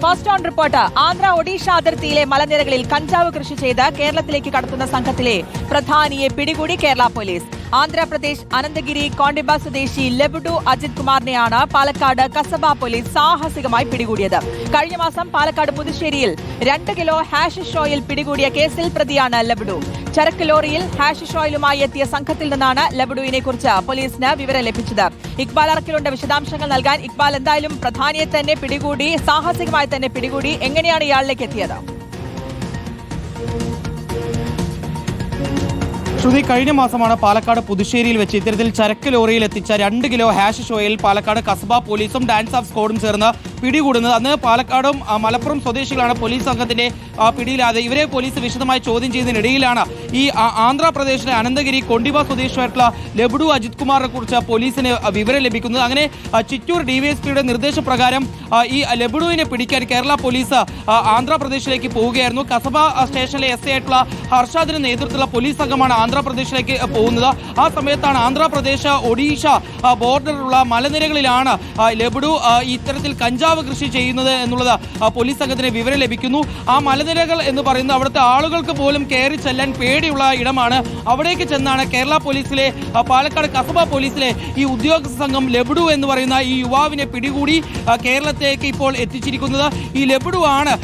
First on report. Andhra Odisha അതിർത്തിയിലെ മലനിരകളിൽ കഞ്ചാവ് കൃഷി ചെയ്ത് കേരളത്തിലേക്ക് കടത്തുന്ന സംഘത്തിലെ പ്രധാനിയെ പിടികൂടി കേരള പോലീസ്. ആന്ധ്രാപ്രദേശ് അനന്തഗിരി കോണ്ടിബ സ്വദേശി ലെബുഡു അജിത് കുമാറിനെയാണ് പാലക്കാട് കസബ പോലീസ് സാഹസികമായി പിടികൂടിയത്. കഴിഞ്ഞ മാസം പാലക്കാട് പുതുശ്ശേരിയിൽ 2 കിലോ ഹാഷിഷ് ഓയിൽ പിടികൂടിയ കേസിൽ പ്രതിയാണ് ലെബുഡു. ചരക്ക് ലോറിയിൽ ഹാഷിഷ് ഓയിലുമായി എത്തിയ സംഘത്തിൽ നിന്നാണ് ലെബുഡുവിനെ കുറിച്ച് പോലീസിന് വിവരം ലഭിച്ചത്. ഇക്ബാൽ അറക്കിലുണ്ട് വിശദാംശങ്ങൾ നൽകാൻ. ഇക്ബാൽ, എന്തായാലും പ്രധാനിയെ തന്നെ പിടികൂടി, സാഹസികമായി തന്നെ പിടികൂടി. എങ്ങനെയാണ് ഇയാളിലേക്ക് എത്തിയത്? ശ്രുതി, കഴിഞ്ഞ മാസമാണ് പാലക്കാട് പുതുശ്ശേരിയിൽ വെച്ച് ഇത്തരത്തിൽ ചരക്ക് ലോറിയിൽ എത്തിച്ച 2 kilo hashish oil Palakkad Kasaba പോലീസും ഡാൻസ് ഓഫ് സ്ക്വാഡും ചേർന്ന് പിടികൂടുന്നത്. അന്ന് പാലക്കാടും മലപ്പുറം സ്വദേശികളാണ് പോലീസ് സംഘത്തിന്റെ പിടിയിലാതെ. ഇവരെ പോലീസ് വിശദമായി ചോദ്യം ചെയ്യുന്നതിനിടയിലാണ് ഈ ആന്ധ്രാപ്രദേശിലെ അനന്തഗിരി കൊണ്ടിബ സ്വദേശിയായിട്ടുള്ള ലെബുഡു അജിത് കുമാറിനെ കുറിച്ച് പോലീസിന് വിവരം ലഭിക്കുന്നത്. അങ്ങനെ ചിറ്റൂർ ഡിവൈഎസ്പിയുടെ നിർദ്ദേശപ്രകാരം ഈ ലെബുഡുവിനെ പിടിക്കാൻ കേരള പോലീസ് ആന്ധ്രാപ്രദേശിലേക്ക് പോവുകയായിരുന്നു. കസബ സ്റ്റേഷനിലെ എസ് ആയിട്ടുള്ള ഹർഷാദിന്റെ നേതൃത്വത്തിലുള്ള പോലീസ് സംഘമാണ് ആന്ധ്രാപ്രദേശിലേക്ക് പോകുന്നത്. ആ സമയത്താണ് ആന്ധ്രാപ്രദേശ് ഒഡീഷ ബോർഡറിലുള്ള മലനിരകളിലാണ് ലെബുഡു ഇത്തരത്തിൽ കഞ്ചാവ് കൃഷി ചെയ്യുന്നത് എന്നുള്ളത് പോലീസ് സംഘത്തിന് വിവരം ലഭിക്കുന്നു. ആ മലനിരകൾ എന്ന് പറയുന്നത് അവിടുത്തെ ആളുകൾക്ക് പോലും കയറി ചെല്ലാൻ പേടിയുള്ള ഇടമാണ്. അവിടേക്ക് ചെന്നാണ് കേരള പോലീസിലെ പാലക്കാട് കസബ പോലീസിലെ ഈ ഉദ്യോഗസ്ഥ സംഘം ലെബുഡു എന്ന് പറയുന്ന ഈ യുവാവിനെ പിടികൂടി കേരളത്തിലേക്ക് ഇപ്പോൾ എത്തിച്ചിരിക്കുന്നത്. ഈ ലെബുഡു ആണ്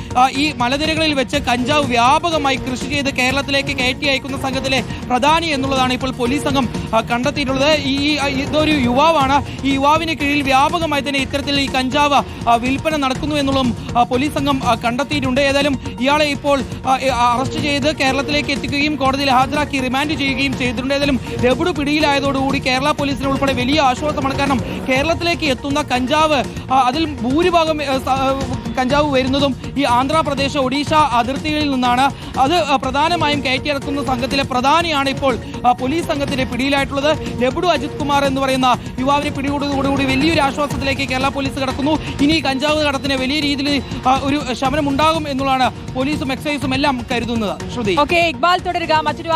ഈ മലനിരകളിൽ വെച്ച് കഞ്ചാവ് വ്യാപകമായി കൃഷി ചെയ്ത് കേരളത്തിലേക്ക് കയറ്റി അയക്കുന്ന സംഘത്തിലെ പ്രധാനി എന്നുള്ളതാണ് ഇപ്പോൾ പോലീസ് സംഘം കണ്ടെത്തിയിട്ടുള്ളത്. ഇതൊരു യുവാവാണ്. ഈ യുവാവിന് കീഴിൽ വ്യാപകമായി തന്നെ ഇത്തരത്തിൽ ഈ കഞ്ചാവ് വിൽപ്പന നടക്കുന്നു എന്നുള്ളതും പോലീസ് സംഘം കണ്ടെത്തിയിട്ടുണ്ട്. ഏതായാലും ഇയാളെ ഇപ്പോൾ അറസ്റ്റ് ചെയ്ത് കേരളത്തിലേക്ക് എത്തിക്കുകയും കോടതിയിൽ ഹാജരാക്കി റിമാൻഡ് ചെയ്യുകയും ചെയ്തിട്ടുണ്ട്. ഏതായാലും ലെബുഡു പിടിയിലായതോടുകൂടി കേരള പോലീസിന് ഉൾപ്പെടെ വലിയ ആശ്വാസമാണ്. കാരണം കേരളത്തിലേക്ക് എത്തുന്ന കഞ്ചാവ് അതിൽ ഭൂരിഭാഗം കഞ്ചാവ് വരുന്നതും ഈ ആന്ധ്രാപ്രദേശ് ഒഡീഷ അതിർത്തികളിൽ നിന്നാണ്. അത് പ്രധാനമായും കയറ്റിയിറക്കുന്ന സംഘത്തിലെ പ്രധാനിയാണ് ഇപ്പോൾ പോലീസ് സംഘത്തിന്റെ പിടിയിലായിട്ടുള്ളത്. ലെബുഡു അജിത് കുമാർ എന്ന് പറയുന്ന യുവാവിനെ പിടികൂടുന്നതോടുകൂടി വലിയൊരു ആശ്വാസത്തിലേക്ക് കേരള പോലീസ് കടക്കുന്നു. ഇനി കഞ്ചാവ് കടത്തിന് വലിയ രീതിയിൽ ഒരു ശമനം ഉണ്ടാകും എന്നുള്ളതാണ് പോലീസും എക്സൈസും എല്ലാം കരുതുന്നത്. ശ്രുതി, ഇക്ബാൽ തുടരുക. മറ്റൊരു